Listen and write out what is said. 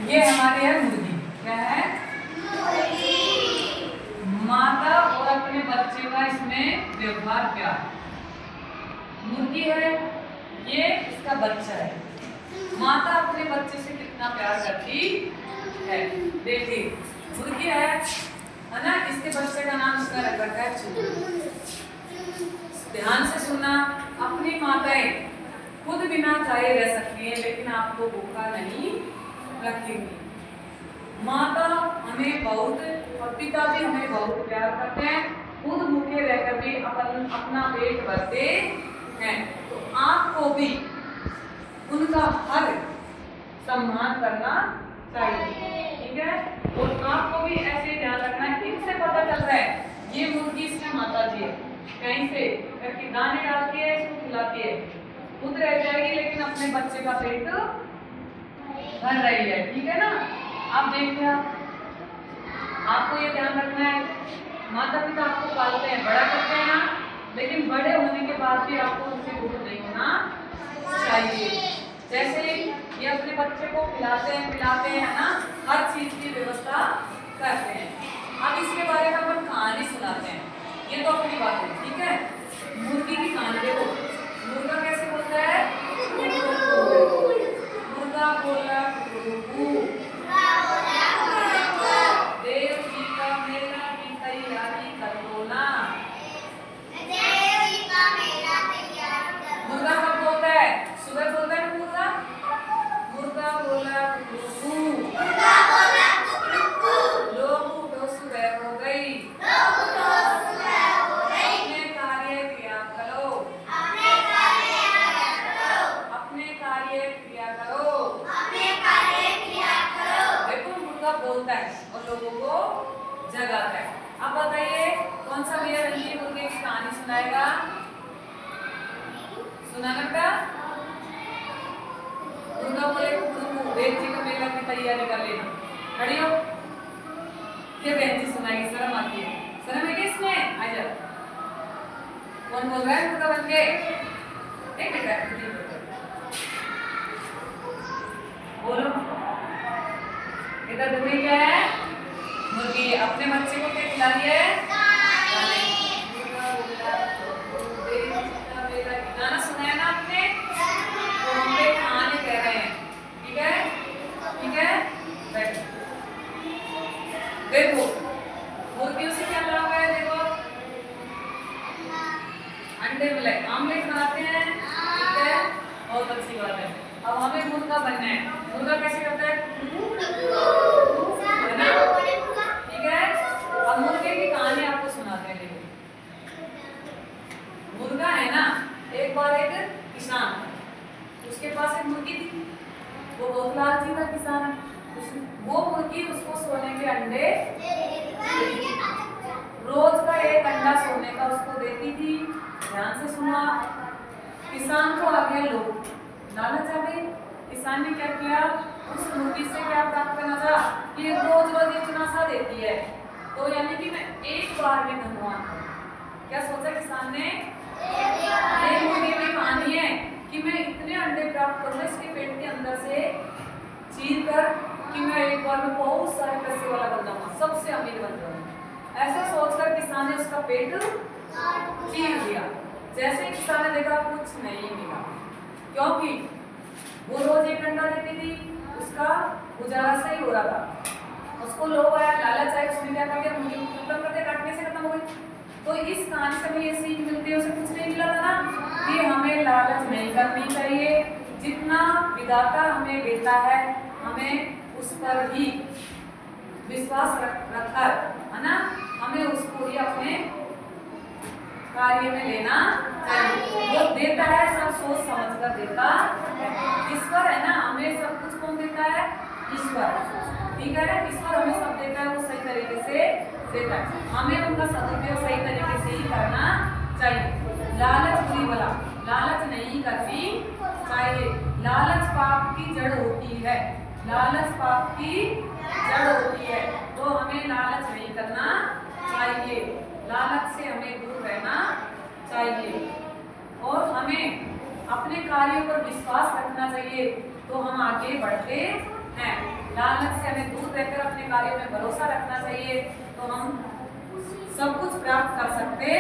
ये हमारे है मुर्गी। क्या है? माता और अपने बच्चे का इसमें व्यवहार क्या? मुर्गी है, ये इसका बच्चा है। माता अपने बच्चे से कितना प्यार करती है। देखिए मुर्गी है ना, इसके बच्चे का नाम इसका रख रखा है चूरू। ध्यान से सुनना, अपनी माताएं खुद बिना खाए रह सकती है लेकिन आपको भूखा नहीं रखेंगी। माता हमें बहुत और पिता भी हमें बहुत प्यार करते हैं, खुद भूखे रहकर भी अपना पेट भरते हैं। तो आपको भी उनका हर सम्मान करना चाहिए, ठीक है। और आपको भी ऐसे ध्यान रखना है, इनसे पता चल रहा है ये मुर्गी इसमें माता जी है, कहीं से करके दाने डालती है, इसको खिलाती है, खुद रह जाएगी लेकिन अपने बच्चे का पेट भर रही है, ठीक है ना। आप देखिए, आपको ये ध्यान रखना है, माता पिता आपको पालते हैं, बड़ा करते हैं ना, लेकिन बड़े होने के बाद भी आपको उनसे दूर नहीं होना चाहिए। जैसे ये अपने बच्चे को खिलाते हैं पिलाते हैं ना, हर चीज की व्यवस्था करते हैं। अब इसके बारे में अपन कहानी सुनाते हैं, ये तो अपनी बात है, ठीक है। मुर्गी की कहानी देखो, मुर्गा कैसे बोलता है? मुर्गा बोला देव जी का मेला की तैयारी कर लो ना। मुर्गा कब बोलता है? सुबह बोलता है मुर्गा। मुर्गा बोला लोग उठो, सुबह हो गई, अपने कार्य किया करो, अपने कार्य किया करो। देखो मुर्गा बोलता है और लोगों को जगाता है। अब बताइए कौन सा भैया रंगीन मुर्गे की कहानी सुनाएगा? सुनाना बेटा। मुर्गा बोले देव जी का मेला की तैयारी कर लेना, खड़ी हो। ये बहन जी सुनाएगी, शर्म आती है, शर्म है क्या इसमें? आ जा। कौन बोल रहा है मुर्गा बन के? एक मिनट बोलो। इधर तुम्हें क्या है? मुर्गी अपने बच्चे को क्या खिला रही है? गाना सुनाया ना आपने, तो हम लोग कहानी कह रहे हैं, ठीक है, ठीक है। बैठो, देखो मुर्गियों से क्या लाभ है? देखो अंडे मिले, आमलेट बनाते हैं, ठीक है, बहुत अच्छी बात है। अब हमें मुर्गा बनना है, मुर्गा कैसे करता है? ठीक है। अब मुर्गे की कहानी आपको सुनाते हैं। मुर्गा है ना, एक बार एक किसान, उसके पास एक मुर्गी थी, वो बहुत लालची था किसान। वो मुर्गी उसको सोने के अंडे, रोज का एक अंडा सोने का उसको देती थी। ध्यान से सुना, किसान को आ गया लोग, लालच आ गई। किसान ने क्या किया, उस मुर्गी से क्या प्राप्त करना था कि रोज रोज इतना सा देती है, तो यानी कि मैं एक बार में धनवान हूं। क्या सोचा किसान ने? ये मुर्गी में कहानी है कि मैं इतने अंडे प्राप्त करूंगा इसके पेट के अंदर से चीर कर कि मैं एक बार में बहुत सारे पैसे वाला बन जाऊंगा, सबसे अमीर बन जाऊंगा। ऐसा सोचकर किसान ने उसका पेट चीर दिया। जैसे किसान ने देखा कुछ नहीं मिला, क्योंकि वो रोज एक अंडा देती थी, उसका गुजारा सही हो रहा था। उसको लोभ आया, लालच आया, उसने क्या कर दिया, मुर्गी को खत्म कर दिया, काटने से खत्म हो गई। तो इस कहानी से हमें ये सीख मिलती है, उसे कुछ नहीं मिला था ना, कि हमें लालच नहीं करनी चाहिए। जितना विधाता हमें देता है हमें उस पर ही विश्वास रखकर, है ना, हमें उसको ही अपने कार्य में लेना चाहिए। वो देता है सब सोच समझ कर देता है। ईश्वर है ना, हमें सब कुछ कौन देता है? ईश्वर, ठीक है। ईश्वर हमें सब देता है, वो सही तरीके से देता है, हमें उनका सदुपयोग सही तरीके से ही करना चाहिए। लालच बुरी बला, लालच नहीं करनी चाहिए। लालच पाप की जड़ होती है, लालच पाप की जड़ होती है, तो हमें लालच नहीं करना चाहिए। लालच से हमें दूर रहना चाहिए और हमें अपने कार्यों पर विश्वास रखना चाहिए, तो हम आगे बढ़ते हैं, लालच से हमें दूर रहकर अपने कार्य में भरोसा रखना चाहिए, तो हम सब कुछ प्राप्त कर सकते हैं।